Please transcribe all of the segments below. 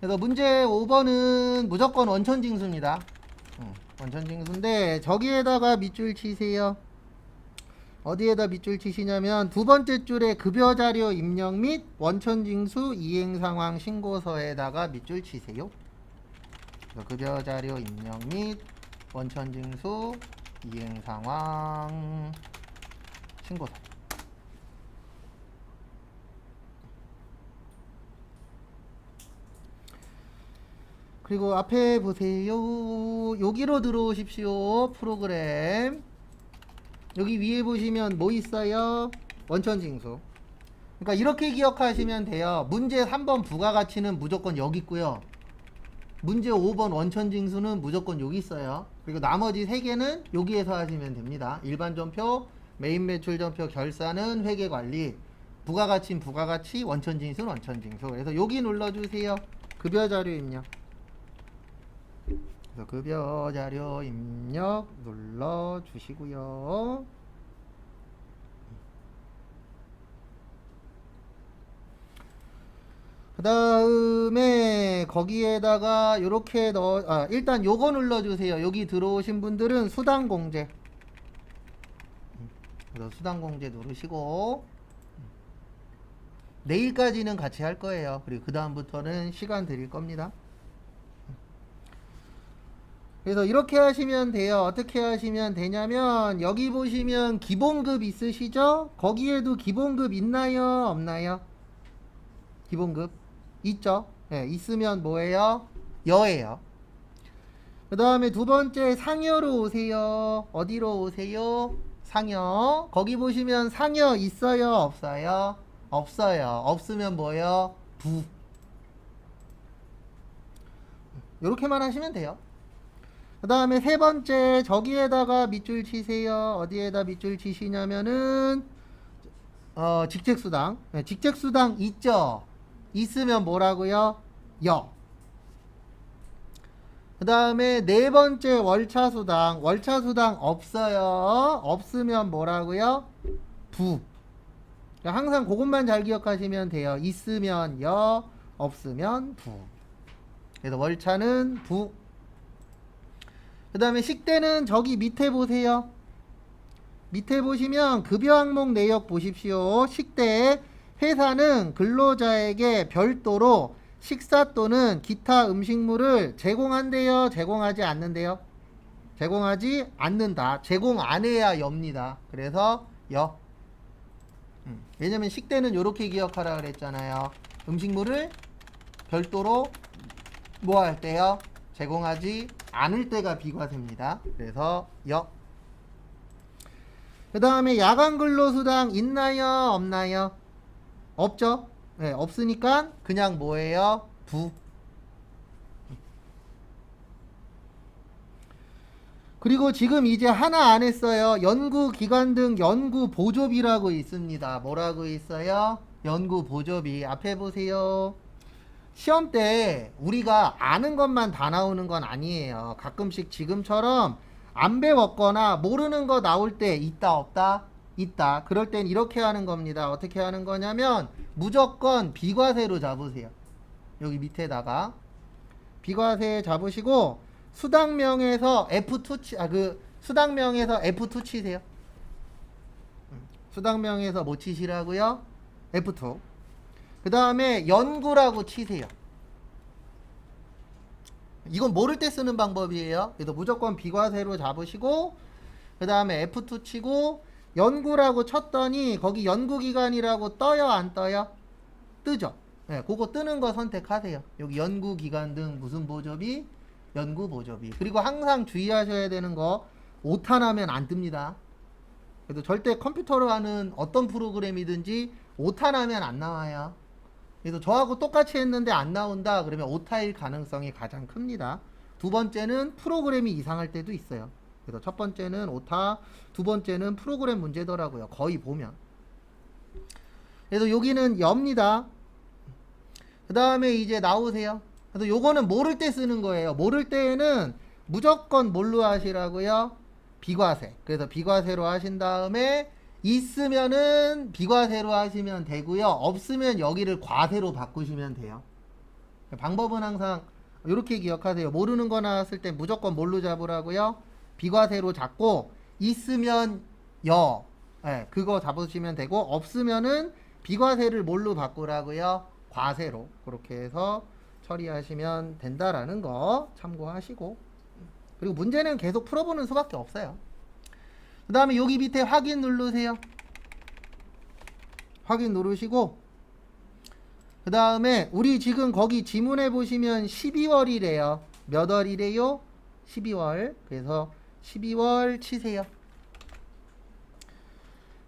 그래서 문제 5번은 무조건 원천징수입니다. 원천징수인데 저기에다가 밑줄 치세요. 어디에다 밑줄 치시냐면 두 번째 줄에 급여자료 입력 및 원천징수 이행상황 신고서에다가 밑줄 치세요. 급여자료 입력 및 원천징수 이행상황 신고서. 그리고 앞에 보세요. 여기로 들어오십시오. 프로그램. 여기 위에 보시면 뭐 있어요? 원천징수. 그러니까 이렇게 기억하시면 돼요. 문제 3번 부가가치는 무조건 여기 있고요. 문제 5번 원천징수는 무조건 여기 있어요. 그리고 나머지 3개는 여기에서 하시면 됩니다. 일반전표, 메인매출전표, 결산은 회계관리, 부가가치는 부가가치, 원천징수는 원천징수. 그래서 여기 눌러주세요. 급여자료 입력. 그래서 급여자료 입력 눌러주시고요. 그 다음에 거기에다가 이렇게 일단 요거 눌러주세요. 여기 들어오신 분들은 수당공제. 그래서 수당공제 누르시고 내일까지는 같이 할 거예요. 그리고 그 다음부터는 시간 드릴 겁니다. 그래서 이렇게 하시면 돼요. 어떻게 하시면 되냐면 여기 보시면 기본급 있으시죠? 거기에도 기본급 있나요? 없나요? 기본급 있죠? 네, 있으면 뭐예요? 여예요. 그 다음에 두 번째 상여로 오세요. 어디로 오세요? 상여. 거기 보시면 상여 있어요? 없어요? 없어요. 없으면 뭐예요? 부. 이렇게만 하시면 돼요. 그 다음에 세 번째 저기에다가 밑줄 치세요. 어디에다 밑줄 치시냐면은 직책수당. 네, 직책수당 있죠? 있으면 뭐라고요? 여. 그 다음에 네 번째 월차수당. 월차수당 없어요. 없으면 뭐라고요? 부. 항상 그것만 잘 기억하시면 돼요. 있으면 여, 없으면 부. 그래서 월차는 부. 그 다음에 식대는 저기 밑에 보세요. 밑에 보시면 급여 항목 내역 보십시오. 식대 회사는 근로자에게 별도로 식사 또는 기타 음식물을 제공한대요? 제공하지 않는데요? 제공하지 않는다. 제공 안 해야 엽니다. 그래서 여. 왜냐면 식대는 이렇게 기억하라 그랬잖아요. 음식물을 별도로 뭐 할 때요? 제공하지 않을 때가 비과세입니다. 그래서 여. 그 다음에 야간 근로수당 있나요? 없나요? 없죠? 네, 없으니까 그냥 뭐예요? 부. 그리고 지금 이제 하나 안 했어요. 연구기관 등 연구보조비라고 있습니다. 뭐라고 있어요? 연구보조비. 앞에 보세요. 시험 때 우리가 아는 것만 다 나오는 건 아니에요. 가끔씩 지금처럼 안 배웠거나 모르는 거 나올 때 있다 없다? 있다. 그럴 땐 이렇게 하는 겁니다. 어떻게 하는 거냐면 무조건 비과세로 잡으세요. 여기 밑에다가 비과세 잡으시고 수당명에서 F2 수당명에서 F2 치세요. 수당명에서 뭐 치시라고요? F2. 그 다음에 연구라고 치세요. 이건 모를 때 쓰는 방법이에요. 그래서 무조건 비과세로 잡으시고 그 다음에 F2 치고 연구라고 쳤더니 거기 연구기관이라고 떠요? 안 떠요? 뜨죠. 네, 그거 뜨는 거 선택하세요. 여기 연구기관 등 무슨 보조비? 연구보조비. 그리고 항상 주의하셔야 되는 거 오타나면 안 뜹니다. 그래도 절대 컴퓨터로 하는 어떤 프로그램이든지 오타나면 안 나와요. 그래서 저하고 똑같이 했는데 안 나온다 그러면 오타일 가능성이 가장 큽니다. 두 번째는 프로그램이 이상할 때도 있어요. 그래서 첫 번째는 오타, 두 번째는 프로그램 문제더라고요. 거의 보면. 그래서 여기는 엽니다. 그 다음에 이제 나오세요. 그래서 요거는 모를 때 쓰는 거예요. 모를 때에는 무조건 뭘로 하시라고요? 비과세. 그래서 비과세로 하신 다음에 있으면은 비과세로 하시면 되고요. 없으면 여기를 과세로 바꾸시면 돼요. 방법은 항상 이렇게 기억하세요. 모르는 거 나왔을 때 무조건 뭘로 잡으라고요? 비과세로 잡고 있으면 여, 예, 그거 잡으시면 되고 없으면은 비과세를 뭘로 바꾸라고요? 과세로. 그렇게 해서 처리하시면 된다라는 거 참고하시고, 그리고 문제는 계속 풀어보는 수밖에 없어요. 그 다음에 여기 밑에 확인 누르세요. 확인 누르시고, 그 다음에 우리 지금 거기 지문에 보시면 12월이래요. 몇 월이래요? 12월. 그래서 12월 치세요.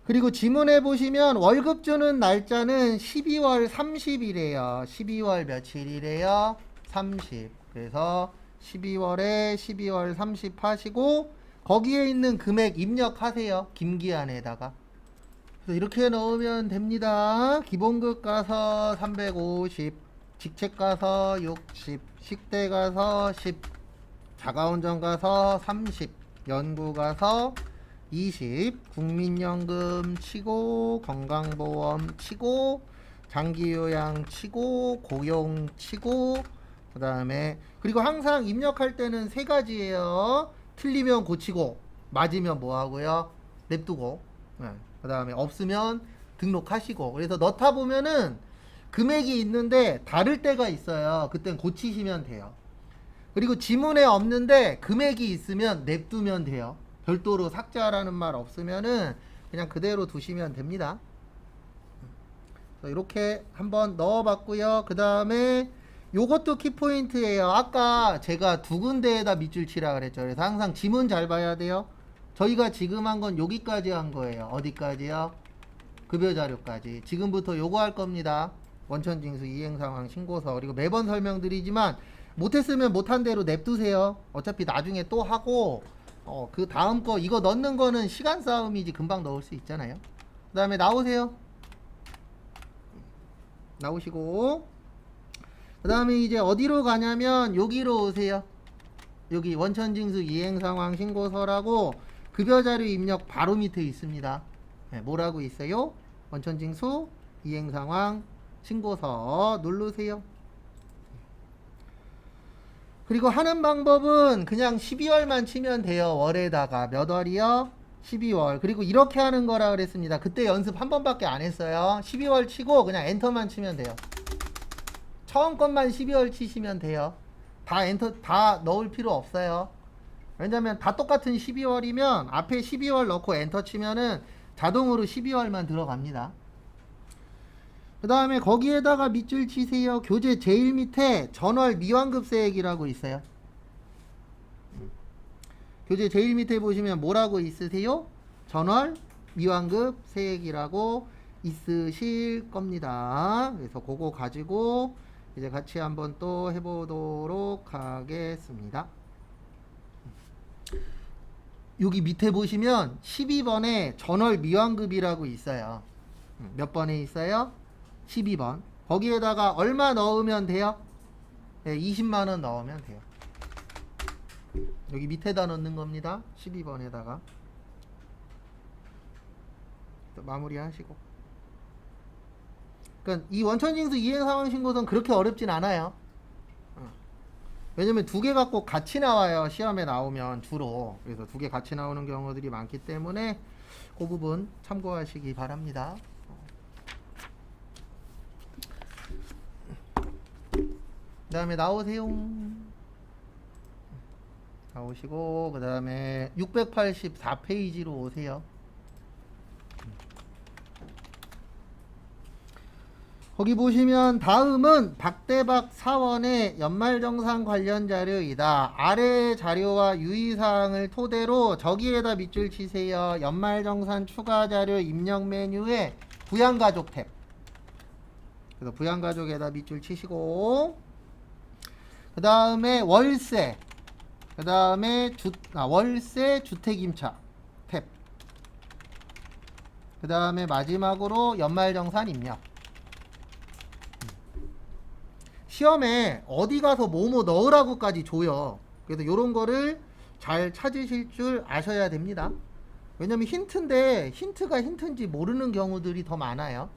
그리고 지문에 보시면 월급 주는 날짜는 12월 30일이래요. 12월 며칠이래요? 30. 그래서 12월에 12월 30 하시고 거기에 있는 금액 입력하세요. 김기한에다가. 그래서 이렇게 넣으면 됩니다. 기본급 가서 350, 직책 가서 60, 식대 가서 10, 자가운전 가서 30, 연구 가서 20, 국민연금 치고, 건강보험 치고, 장기요양 치고, 고용 치고, 그 다음에, 그리고 항상 입력할 때는 세 가지예요. 틀리면 고치고, 맞으면 뭐 하고요? 냅두고, 그 다음에 없으면 등록하시고. 그래서 넣다 보면은 금액이 있는데 다를 때가 있어요. 그땐 고치시면 돼요. 그리고 지문에 없는데 금액이 있으면 냅두면 돼요. 별도로 삭제하라는 말 없으면은 그냥 그대로 두시면 됩니다. 이렇게 한번 넣어봤고요. 그 다음에 요것도 키포인트예요. 아까 제가 두 군데에다 밑줄 치라 그랬죠. 그래서 항상 지문 잘 봐야 돼요. 저희가 지금 한 건 여기까지 한 거예요. 어디까지요? 급여 자료까지. 지금부터 요거 할 겁니다. 원천징수 이행상황 신고서. 그리고 매번 설명드리지만 못했으면 못한 대로 냅두세요. 어차피 나중에 또 하고 그 다음 거 이거 넣는 거는 시간 싸움이지 금방 넣을 수 있잖아요. 그 다음에 나오세요. 나오시고 그 다음에 이제 어디로 가냐면 여기로 오세요. 여기 원천징수 이행상황 신고서라고 급여자료 입력 바로 밑에 있습니다. 네, 뭐라고 있어요? 원천징수 이행상황 신고서 누르세요. 그리고 하는 방법은 그냥 12월만 치면 돼요. 월에다가 몇 월이요? 12월. 그리고 이렇게 하는 거라 그랬습니다. 그때 연습 한 번밖에 안 했어요. 12월 치고 그냥 엔터만 치면 돼요. 처음 것만 12월 치시면 돼요. 다 엔터 다 넣을 필요 없어요. 왜냐면 다 똑같은 12월이면 앞에 12월 넣고 엔터 치면은 자동으로 12월만 들어갑니다. 그 다음에 거기에다가 밑줄 치세요. 교재 제일 밑에 전월 미완급세액이라고 있어요. 교재 제일 밑에 보시면 뭐라고 있으세요? 전월 미완급세액이라고 있으실 겁니다. 그래서 그거 가지고 이제 같이 한번 또 해보도록 하겠습니다. 여기 밑에 보시면 12번에 전월 미완급이라고 있어요. 몇 번에 있어요? 12번. 거기에다가 얼마 넣으면 돼요? 네, 20만원 넣으면 돼요. 여기 밑에다 넣는 겁니다. 12번에다가. 마무리 하시고. 그러니까 이 원천징수 이행상황신고서는 그렇게 어렵진 않아요. 왜냐면 두 개 갖고 같이 나와요. 시험에 나오면 주로. 그래서 두 개 같이 나오는 경우들이 많기 때문에 그 부분 참고하시기 바랍니다. 그 다음에 나오세요. 나오시고 그 다음에 684페이지로 오세요. 거기 보시면 다음은 박대박 사원의 연말정산 관련 자료이다. 아래 자료와 유의사항을 토대로 저기에다 밑줄 치세요. 연말정산 추가 자료 입력 메뉴에 부양가족 탭. 그래서 부양가족에다 밑줄 치시고 그 다음에 월세, 그 다음에 월세 주택임차 탭, 그 다음에 마지막으로 연말정산 입력. 시험에 어디 가서 뭐뭐 넣으라고까지 줘요. 그래서 요런 거를 잘 찾으실 줄 아셔야 됩니다. 왜냐면 힌트인데 힌트가 힌트인지 모르는 경우들이 더 많아요.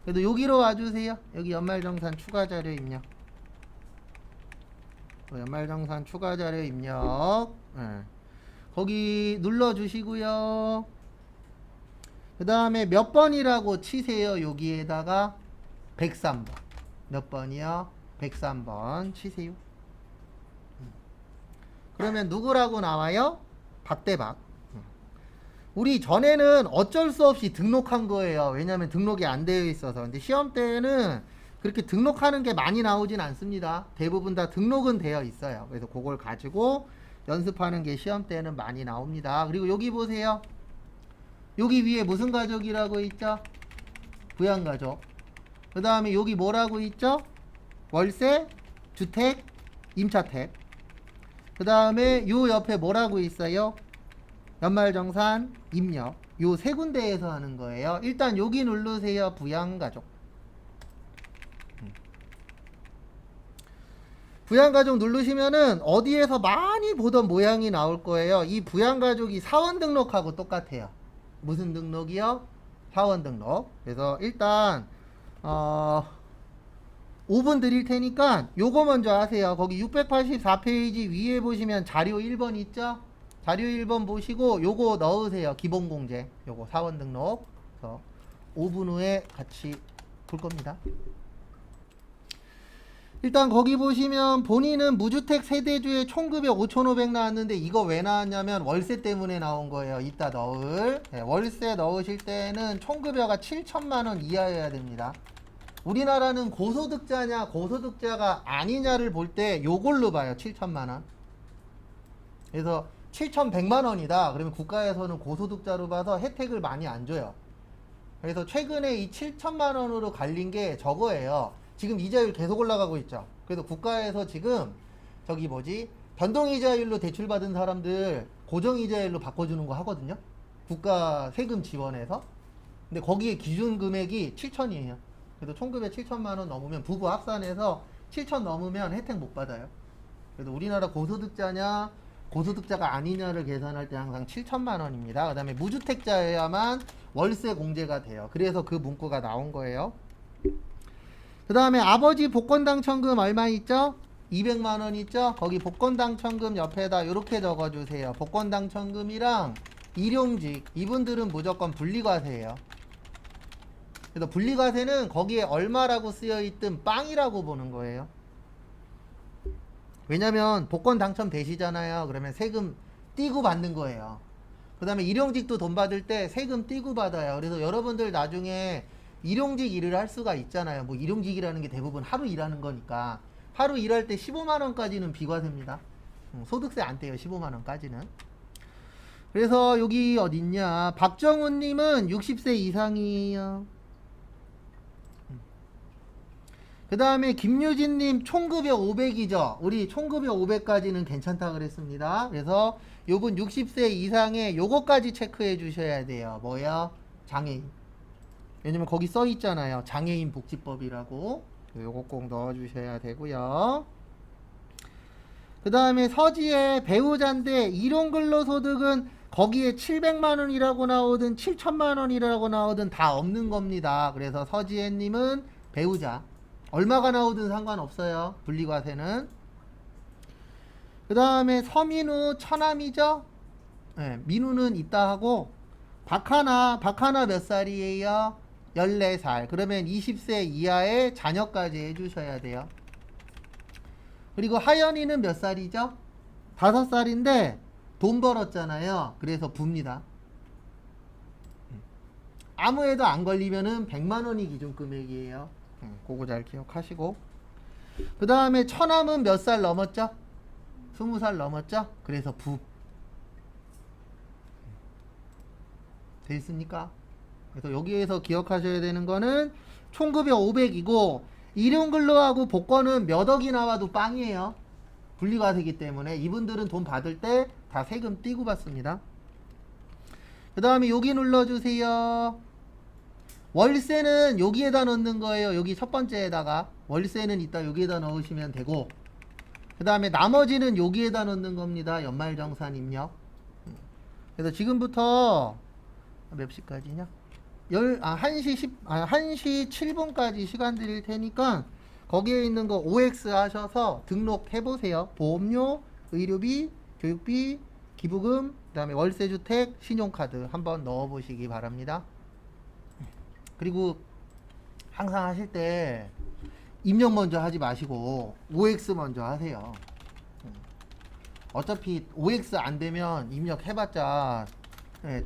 그래도 여기로 와주세요. 여기 연말정산 추가 자료 입력. 연말정산 추가 자료 입력. 예. 거기 눌러주시고요. 그 다음에 몇 번이라고 치세요. 여기에다가 103번. 몇 번이요? 103번 치세요. 그러면 누구라고 나와요? 박대박. 우리 전에는 어쩔 수 없이 등록한 거예요. 왜냐하면 등록이 안 되어 있어서. 근데 시험 때는 그렇게 등록하는 게 많이 나오진 않습니다. 대부분 다 등록은 되어 있어요. 그래서 그걸 가지고 연습하는 게 시험 때는 많이 나옵니다. 그리고 여기 보세요. 여기 위에 무슨 가족이라고 있죠? 부양가족. 그 다음에 여기 뭐라고 있죠? 월세, 주택, 임차택. 그 다음에 요 옆에 뭐라고 있어요? 연말정산, 입력. 요 세 군데에서 하는 거예요. 일단 여기 누르세요. 부양가족. 부양가족 누르시면은 어디에서 많이 보던 모양이 나올 거예요. 이 부양가족이 사원 등록하고 똑같아요. 무슨 등록이요? 사원 등록. 그래서 일단 5분 드릴 테니까 요거 먼저 하세요. 거기 684페이지 위에 보시면 자료 1번 있죠? 자료 1번 보시고 요거 넣으세요. 기본공제. 요거 사원 등록. 그래서 5분 후에 같이 볼 겁니다. 일단 거기 보시면 본인은 무주택 세대주에 총급여 5,500 나왔는데 이거 왜 나왔냐면 월세 때문에 나온 거예요. 이따 넣을. 네, 월세 넣으실 때는 총급여가 7천만원 이하여야 됩니다. 우리나라는 고소득자냐 고소득자가 아니냐를 볼 때 요걸로 봐요. 7천만원. 그래서 7,100만원이다. 그러면 국가에서는 고소득자로 봐서 혜택을 많이 안 줘요. 그래서 최근에 이 7천만원으로 갈린 게 저거예요. 지금 이자율 계속 올라가고 있죠. 그래서 국가에서 지금 저기 뭐지 변동이자율로 대출받은 사람들 고정이자율로 바꿔주는 거 하거든요. 국가 세금 지원해서. 근데 거기에 기준 금액이 7천이에요. 그래서 총급에 7천만원 넘으면 부부 합산해서 7천 넘으면 혜택 못 받아요. 그래서 우리나라 고소득자냐 고소득자가 아니냐를 계산할 때 항상 7천만원입니다. 그 다음에 무주택자여야만 월세 공제가 돼요. 그래서 그 문구가 나온 거예요. 그 다음에 아버지 복권당첨금 얼마 있죠? 200만원 있죠? 거기 복권당첨금 옆에다 이렇게 적어주세요. 복권당첨금이랑 일용직 이분들은 무조건 분리과세예요. 그래서 분리과세는 거기에 얼마라고 쓰여있든 빵이라고 보는 거예요. 왜냐면 복권 당첨되시잖아요. 그러면 세금 띄고 받는 거예요. 그 다음에 일용직도 돈 받을 때 세금 띄고 받아요. 그래서 여러분들 나중에 일용직 일을 할 수가 있잖아요. 뭐 일용직이라는 게 대부분 하루 일하는 거니까 하루 일할 때 15만원까지는 비과세입니다. 소득세 안 떼요. 15만원까지는. 그래서 여기 어딨냐 박정훈님은 60세 이상이에요. 그 다음에 김유진님 총급여 500이죠. 우리 총급여 500까지는 괜찮다 그랬습니다. 그래서 요분 60세 이상의 요거까지 체크해 주셔야 돼요. 뭐야? 장애인. 왜냐면 거기 써 있잖아요. 장애인 복지법이라고. 요거 꼭 넣어 주셔야 되고요. 그 다음에 서지에 배우자인데 일용근로소득은 거기에 700만원이라고 나오든 7천만원이라고 나오든 다 없는 겁니다. 그래서 서지혜님은 배우자. 얼마가 나오든 상관없어요. 분리과세는. 그 다음에 서민우 처남이죠. 네, 민우는 있다 하고 박하나 몇 살이에요? 14살. 그러면 20세 이하의 자녀까지 해주셔야 돼요. 그리고 하연이는 몇 살이죠? 5살인데 돈 벌었잖아요. 그래서 붑니다. 아무 애도 안 걸리면은 100만원이 기준 금액이에요. 그거 잘 기억하시고. 그 다음에 처남은 몇 살 넘었죠? 20살 넘었죠? 그래서 부. 됐습니까? 그래서 여기에서 기억하셔야 되는 거는 총급여 500이고 일용근로하고 복권은 몇 억이 나와도 빵이에요. 분리과세기 때문에 이분들은 돈 받을 때 다 세금 띄고 받습니다. 그 다음에 여기 눌러주세요. 월세는 여기에다 넣는 거예요. 여기 첫 번째에다가 월세는 이따 여기에다 넣으시면 되고 그 다음에 나머지는 여기에다 넣는 겁니다. 연말정산 입력. 그래서 지금부터 몇 시까지냐? 1시 7분까지 시간 드릴 테니까 거기에 있는 거 OX 하셔서 등록해 보세요. 보험료, 의료비, 교육비, 기부금, 그다음에 월세주택, 신용카드 한번 넣어 보시기 바랍니다. 그리고 항상 하실 때 입력 먼저 하지 마시고 OX 먼저 하세요. 어차피 OX 안 되면 입력해봤자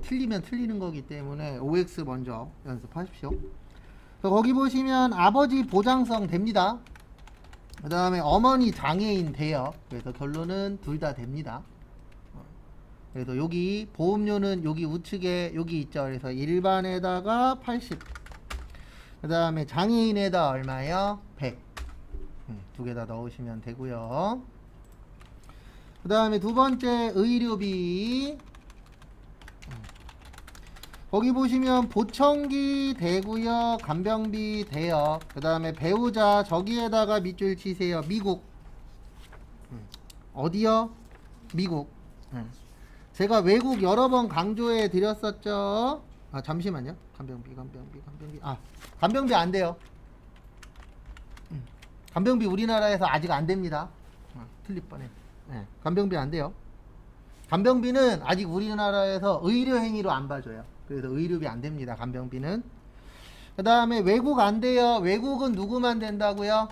틀리면 틀리는 거기 때문에 OX 먼저 연습하십시오. 거기 보시면 아버지 보장성 됩니다. 그 다음에 어머니 장애인 돼요. 그래서 결론은 둘 다 됩니다. 그래서 여기 보험료는 여기 우측에 여기 있죠. 그래서 일반에다가 80. 그 다음에 장애인에다 얼마요? 100. 두 개 다 넣으시면 되고요. 그 다음에 두 번째 의료비. 거기 보시면 보청기 되고요. 간병비 돼요. 그 다음에 배우자 저기에다가 밑줄 치세요. 미국. 어디요? 미국. 제가 외국 여러 번 강조해 드렸었죠. 아 잠시만요. 간병비. 아 간병비 안 돼요. 간병비 우리나라에서 아직 안 됩니다. 틀릴 뻔해. 간병비 안 돼요. 간병비는 아직 우리나라에서 의료행위로 안 봐줘요. 그래서 의료비 안 됩니다. 간병비는. 그 다음에 외국 안 돼요. 외국은 누구만 된다고요?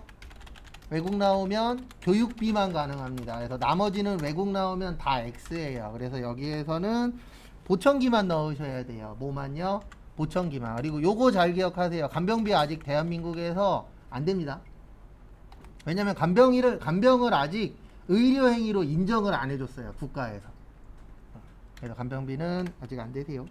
외국 나오면 교육비만 가능합니다. 그래서 나머지는 외국 나오면 다 X예요. 그래서 여기에서는 보청기만 넣으셔야 돼요. 뭐만요? 보청기만. 그리고 요거 잘 기억하세요. 간병비 아직 대한민국에서 안 됩니다. 왜냐면 간병을 아직 의료행위로 인정을 안 해줬어요. 국가에서. 그래서 간병비는 아직 안 되세요.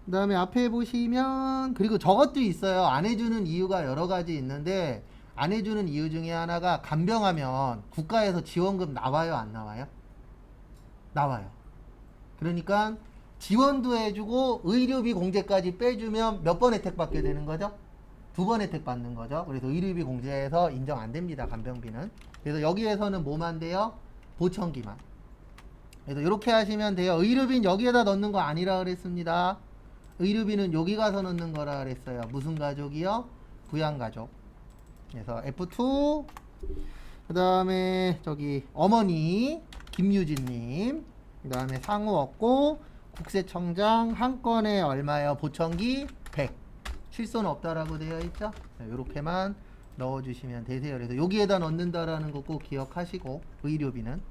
그 다음에 앞에 보시면 그리고 저것도 있어요. 안 해주는 이유가 여러 가지 있는데 안 해주는 이유 중에 하나가 간병하면 국가에서 지원금 나와요? 안 나와요? 나와요. 그러니까 지원도 해주고 의료비 공제까지 빼주면 몇 번 혜택 받게 되는 거죠? 2번 혜택 받는 거죠. 그래서 의료비 공제에서 인정 안 됩니다. 간병비는. 그래서 여기에서는 뭐만 돼요? 보청기만. 그래서 이렇게 하시면 돼요. 의료비는 여기에다 넣는 거 아니라 그랬습니다. 의료비는 여기 가서 넣는 거라 그랬어요. 무슨 가족이요? 부양가족. 그래서 F2. 그 다음에 저기 어머니 김유진님. 그 다음에 상호 없고 국세청장 한 건에 얼마요? 보청기 100. 실손 없다라고 되어 있죠? 이렇게만 넣어주시면 되세요. 그래서 여기에다 넣는다라는 거 꼭 기억하시고 의료비는.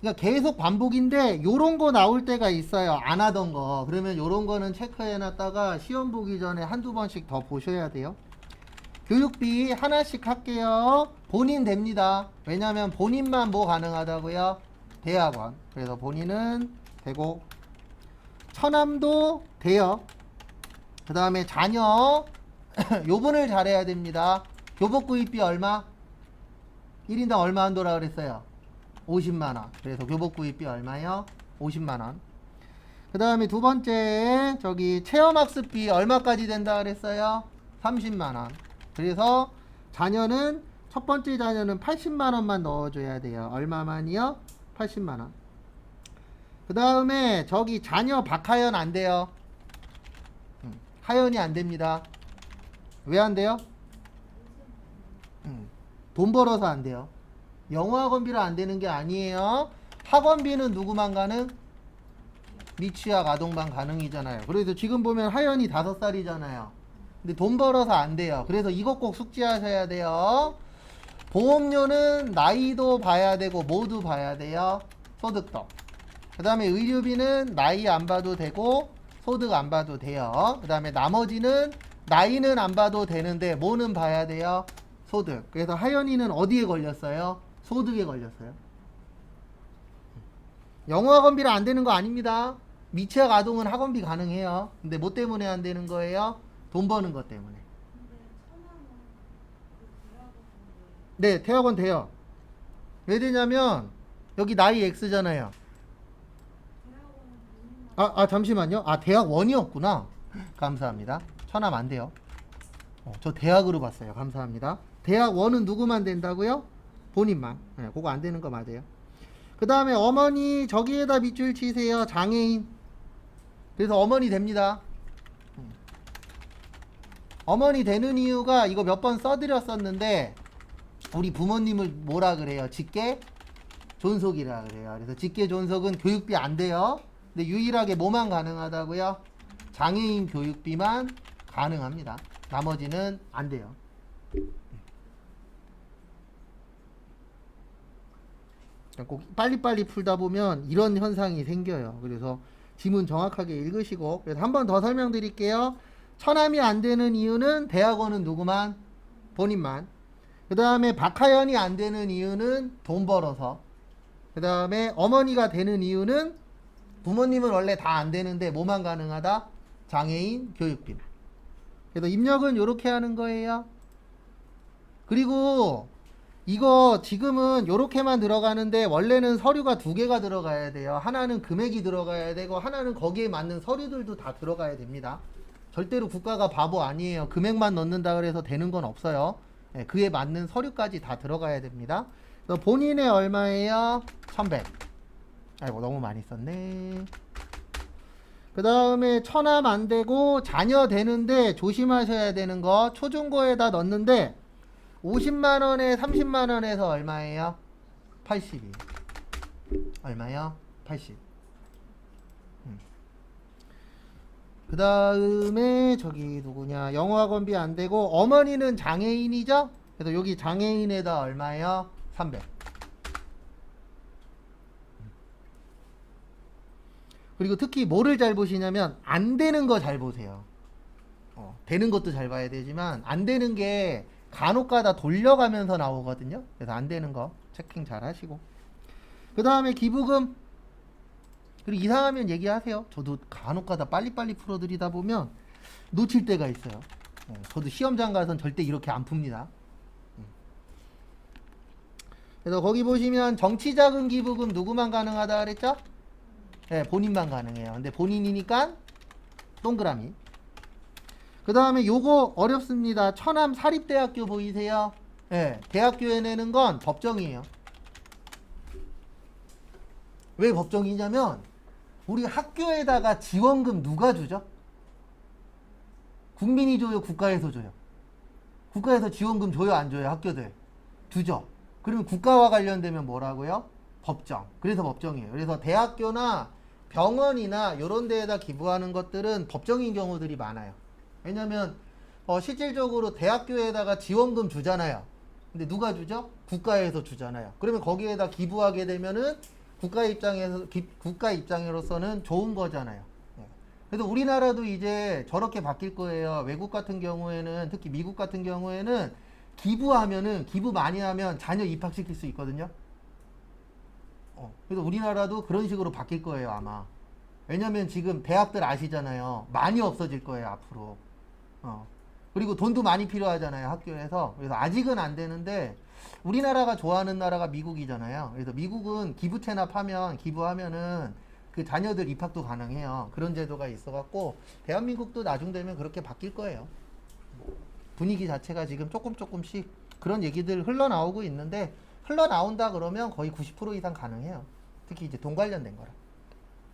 그러니까 계속 반복인데 요런 거 나올 때가 있어요. 안 하던 거. 그러면 요런 거는 체크해 놨다가 시험 보기 전에 한두 번씩 더 보셔야 돼요. 교육비 하나씩 할게요. 본인 됩니다. 왜냐면 본인만 뭐 가능하다고요? 대학원. 그래서 본인은 되고 처남도 돼요. 그 다음에 자녀 요분을 잘해야 됩니다. 교복 구입비 얼마? 1인당 얼마 한도라 그랬어요? 50만원. 그래서 교복 구입비 얼마요? 50만원. 그 다음에 두 번째 저기 체험학습비 얼마까지 된다 그랬어요? 30만원. 그래서 자녀는 첫 번째 자녀는 80만원만 넣어줘야 돼요. 얼마만이요? 80만원. 그 다음에 저기 자녀 박하연 안 돼요. 하연이 안 됩니다. 왜 안 돼요? 돈 벌어서 안 돼요. 영어학원비로 안 되는 게 아니에요. 학원비는 누구만 가능? 미취학 아동만 가능이잖아요. 그래서 지금 보면 하연이 5살이잖아요. 근데 돈 벌어서 안 돼요. 그래서 이것 꼭 숙지하셔야 돼요. 보험료는 나이도 봐야 되고 모두 봐야 돼요. 소득도. 그 다음에 의료비는 나이 안 봐도 되고 소득 안 봐도 돼요. 그 다음에 나머지는 나이는 안 봐도 되는데 뭐는 봐야 돼요? 소득. 그래서 하연이는 어디에 걸렸어요? 소득에 걸렸어요. 영어학원비는 안 되는 거 아닙니다. 미취학 아동은 학원비 가능해요. 근데 뭐 때문에 안 되는 거예요? 돈 버는 것 때문에. 네, 대학원 돼요. 왜 되냐면 여기 나이 X잖아요. 잠시만요. 대학원이었구나. 감사합니다. 천함 안 돼요. 저 대학으로 봤어요. 감사합니다. 대학원은 누구만 된다고요? 본인만. 네, 그거 안 되는 거 맞아요. 그 다음에 어머니 저기에다 밑줄 치세요. 장애인. 그래서 어머니 됩니다. 어머니 되는 이유가 이거 몇 번 써드렸었는데 우리 부모님을 뭐라 그래요? 직계 존속이라 그래요. 그래서 직계 존속은 교육비 안 돼요. 근데 유일하게 뭐만 가능하다고요? 장애인 교육비만 가능합니다. 나머지는 안 돼요. 꼭 빨리빨리 풀다 보면 이런 현상이 생겨요. 그래서 지문 정확하게 읽으시고. 그래서 한 번 더 설명드릴게요. 처남이 안 되는 이유는 대학원은 누구만? 본인만. 그 다음에 박하연이 안 되는 이유는 돈 벌어서. 그 다음에 어머니가 되는 이유는 부모님은 원래 다 안 되는데 뭐만 가능하다? 장애인 교육비. 그래서 입력은 이렇게 하는 거예요. 그리고 이거 지금은 이렇게만 들어가는데 원래는 서류가 두 개가 들어가야 돼요. 하나는 금액이 들어가야 되고 하나는 거기에 맞는 서류들도 다 들어가야 됩니다. 절대로 국가가 바보 아니에요. 금액만 넣는다 그래서 되는 건 없어요. 네, 그에 맞는 서류까지 다 들어가야 됩니다. 그래서 본인의 얼마예요? 1100. 아이고 너무 많이 썼네. 그 다음에 처남 안 되고 자녀 되는데 조심하셔야 되는 거 초중고에다 넣는데 50만원에 30만원에서 얼마예요? 82. 얼마요? 80. 그 다음에 저기 누구냐 영어학원비 안 되고 어머니는 장애인이죠? 그래서 여기 장애인에다 얼마예요? 300. 그리고 특히 뭐를 잘 보시냐면 안 되는 거 잘 보세요. 되는 것도 잘 봐야 되지만 안 되는 게 간혹가다 돌려가면서 나오거든요. 그래서 안 되는 거 체킹 잘 하시고. 그 다음에 기부금. 그리고 이상하면 얘기하세요. 저도 간혹가다 빨리빨리 풀어드리다 보면 놓칠 때가 있어요. 저도 시험장 가서는 절대 이렇게 안 풉니다. 그래서 거기 보시면 정치자금 기부금 누구만 가능하다 그랬죠? 네, 본인만 가능해요. 근데 본인이니까 동그라미. 그 다음에 요거 어렵습니다. 천암 사립대학교 보이세요? 네, 대학교에 내는 건 법정이에요. 왜 법정이냐면 우리 학교에다가 지원금 누가 주죠? 국민이 줘요? 국가에서 줘요? 국가에서 지원금 줘요? 안 줘요? 학교들 주죠. 그러면 국가와 관련되면 뭐라고요? 법정. 그래서 법정이에요. 그래서 대학교나 병원이나 이런 데에다 기부하는 것들은 법정인 경우들이 많아요. 왜냐면 실질적으로 대학교에다가 지원금 주잖아요. 근데 누가 주죠? 국가에서 주잖아요. 그러면 거기에다 기부하게 되면은 국가 입장으로서는 좋은 거잖아요. 그래서 우리나라도 이제 저렇게 바뀔 거예요. 외국 같은 경우에는, 특히 미국 같은 경우에는 기부하면은, 기부 많이 하면 자녀 입학시킬 수 있거든요. 그래서 우리나라도 그런 식으로 바뀔 거예요, 아마. 왜냐면 지금 대학들 아시잖아요. 많이 없어질 거예요, 앞으로. 그리고 돈도 많이 필요하잖아요, 학교에서. 그래서 아직은 안 되는데, 우리나라가 좋아하는 나라가 미국이잖아요. 그래서 미국은 기부 체납하면, 기부하면은 그 자녀들 입학도 가능해요. 그런 제도가 있어갖고, 대한민국도 나중 되면 그렇게 바뀔 거예요. 분위기 자체가 지금 조금씩 그런 얘기들 흘러나오고 있는데, 흘러나온다 그러면 거의 90% 이상 가능해요. 특히 이제 돈 관련된 거라.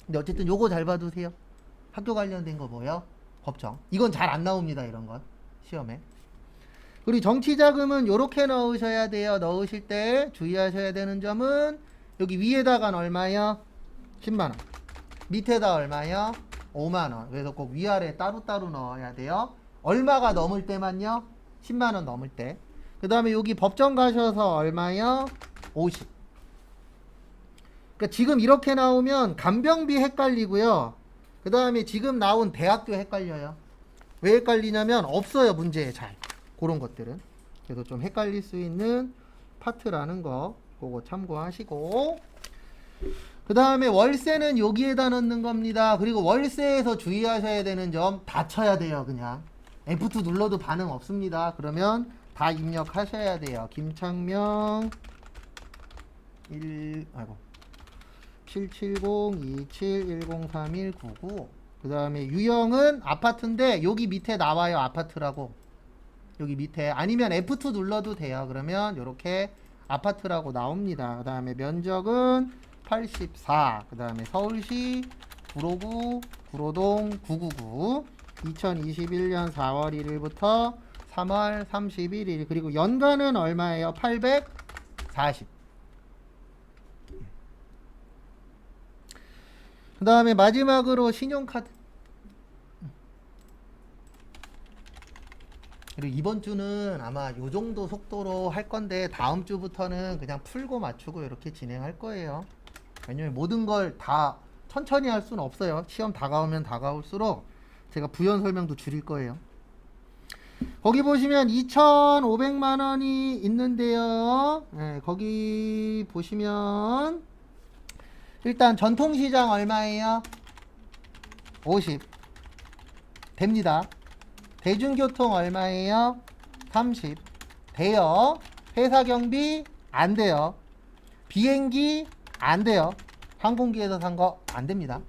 근데 어쨌든 요거 잘 봐두세요. 학교 관련된 거 뭐요? 법정. 이건 잘 안 나옵니다, 이런 건. 시험에. 그리고 정치자금은 요렇게 넣으셔야 돼요. 넣으실 때 주의하셔야 되는 점은 여기 위에다가 얼마요? 10만원. 밑에다 얼마요? 5만원. 그래서 꼭 위아래 따로따로 넣어야 돼요. 얼마가 넘을 때만요? 10만원 넘을 때. 그 다음에 여기 법정 가셔서 얼마요? 50. 그러니까 지금 이렇게 나오면 간병비 헷갈리고요. 그 다음에 지금 나온 대학교 헷갈려요. 왜 헷갈리냐면 없어요, 문제에 잘. 그런 것들은. 그래서 좀 헷갈릴 수 있는 파트라는 거 그거 참고하시고, 그 다음에 월세는 여기에다 넣는 겁니다. 그리고 월세에서 주의하셔야 되는 점 다 쳐야 돼요. 그냥 F2 눌러도 반응 없습니다. 그러면 다 입력하셔야 돼요. 김창명 770-27-1031-99. 그 다음에 유형은 아파트인데 여기 밑에 나와요. 아파트라고. 여기 밑에. 아니면 F2 눌러도 돼요. 그러면 이렇게 아파트라고 나옵니다. 그 다음에 면적은 84. 그 다음에 서울시 구로구 구로동 999. 2021년 4월 1일부터 3월 31일. 그리고 연간은 얼마예요? 840. 그 다음에 마지막으로 신용카드. 그리고 이번 주는 아마 요 정도 속도로 할 건데 다음 주부터는 그냥 풀고 맞추고 이렇게 진행할 거예요. 왜냐면 모든 걸 다 천천히 할 수는 없어요. 시험 다가오면 다가올수록 제가 부연 설명도 줄일 거예요. 거기 보시면 2,500만 원이 있는데요. 네, 거기 보시면 일단 전통시장 얼마예요? 50 됩니다. 대중교통 얼마예요? 30 돼요. 회사 경비 안 돼요. 비행기 안 돼요. 항공기에서 산 거 안 됩니다.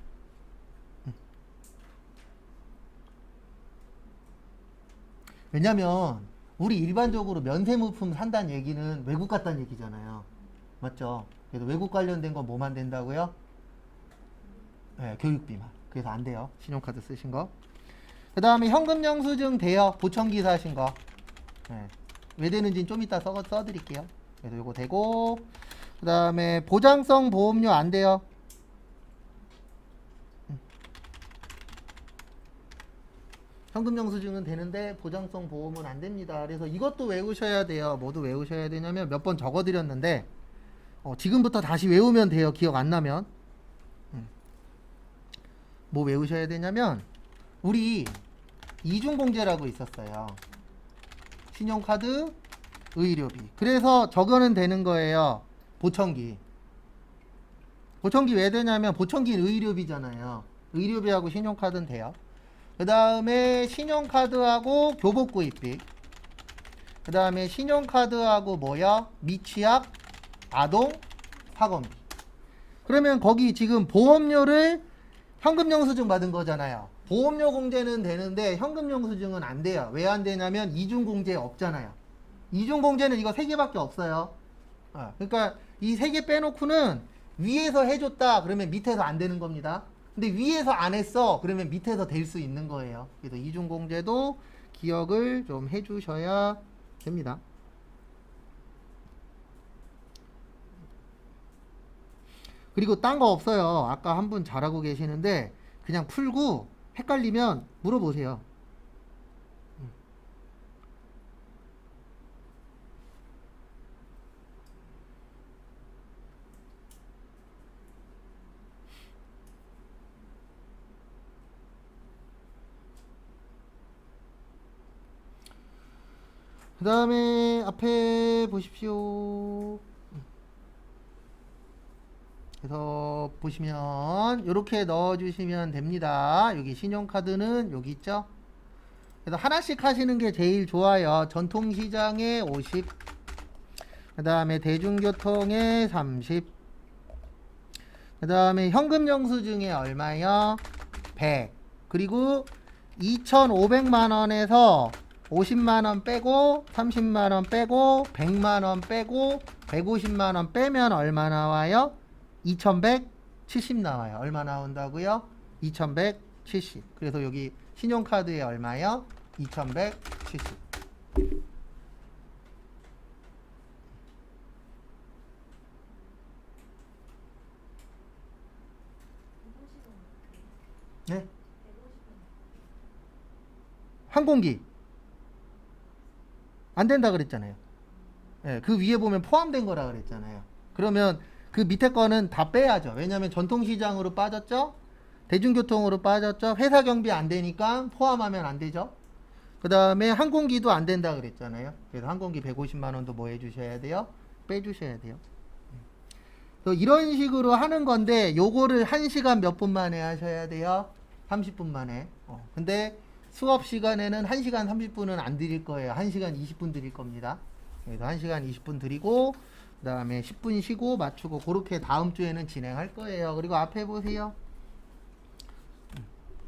왜냐면 우리 일반적으로 면세물품 산다는 얘기는 외국 갔다는 얘기잖아요. 맞죠? 그래서 외국 관련된 건 뭐만 된다고요? 네, 교육비만. 그래서 안 돼요. 신용카드 쓰신 거. 그 다음에 현금 영수증 돼요. 보청기 사신 거. 네. 왜 되는지는 좀 이따 써드릴게요. 그래서 요거 되고, 그 다음에 보장성 보험료 안 돼요. 현금 영수증은 되는데 보장성 보험은 안 됩니다. 그래서 이것도 외우셔야 돼요. 뭐도 외우셔야 되냐면 몇 번 적어드렸는데 지금부터 다시 외우면 돼요. 기억 안 나면. 뭐 외우셔야 되냐면 우리 이중공제라고 있었어요. 신용카드, 의료비. 그래서 저거는 되는 거예요. 보청기. 보청기 왜 되냐면 보청기는 의료비잖아요. 의료비하고 신용카드는 돼요. 그 다음에 신용카드하고 교복구입비. 그 다음에 신용카드하고 뭐야? 미취학, 아동, 학원비. 그러면 거기 지금 보험료를 현금영수증 받은 거잖아요. 보험료 공제는 되는데 현금영수증은 안 돼요. 왜 안 되냐면 이중공제 없잖아요. 이중공제는 이거 3개밖에 없어요. 그러니까 이 3개 빼놓고는 위에서 해줬다 그러면 밑에서 안 되는 겁니다. 근데 위에서 안 했어 그러면 밑에서 될 수 있는 거예요. 그래서 이중공제도 기억을 좀 해주셔야 됩니다. 그리고 딴 거 없어요. 아까 한 분 잘하고 계시는데 그냥 풀고 헷갈리면 물어보세요. 그 다음에 앞에 보십시오. 그래서 보시면 이렇게 넣어주시면 됩니다. 여기 신용카드는 여기 있죠. 그래서 하나씩 하시는 게 제일 좋아요. 전통시장에 50, 그 다음에 대중교통에 30, 그 다음에 현금영수증에 얼마요? 100. 그리고 2,500만원에서 50만원 빼고 30만원 빼고 100만원 빼고 150만원 빼면 얼마 나와요? 2170 나와요. 얼마 나온다고요? 2170. 그래서 여기 신용카드에 얼마요? 2170. 네? 항공기 안 된다 그랬잖아요. 네, 그 위에 보면 포함된 거라 그랬잖아요. 그러면 그 밑에 거는 다 빼야죠. 왜냐하면 전통시장으로 빠졌죠. 대중교통으로 빠졌죠. 회사 경비 안 되니까 포함하면 안 되죠. 그 다음에 항공기도 안 된다 그랬잖아요. 그래서 항공기 150만 원도 뭐 해주셔야 돼요? 빼주셔야 돼요. 이런 식으로 하는 건데 요거를 1시간 몇 분 만에 하셔야 돼요? 30분 만에. 근데 수업 시간에는 1시간 30분은 안 드릴 거예요. 1시간 20분 드릴 겁니다. 그래서 1시간 20분 드리고 그 다음에 10분 쉬고 맞추고 그렇게 다음 주에는 진행할 거예요. 그리고 앞에 보세요.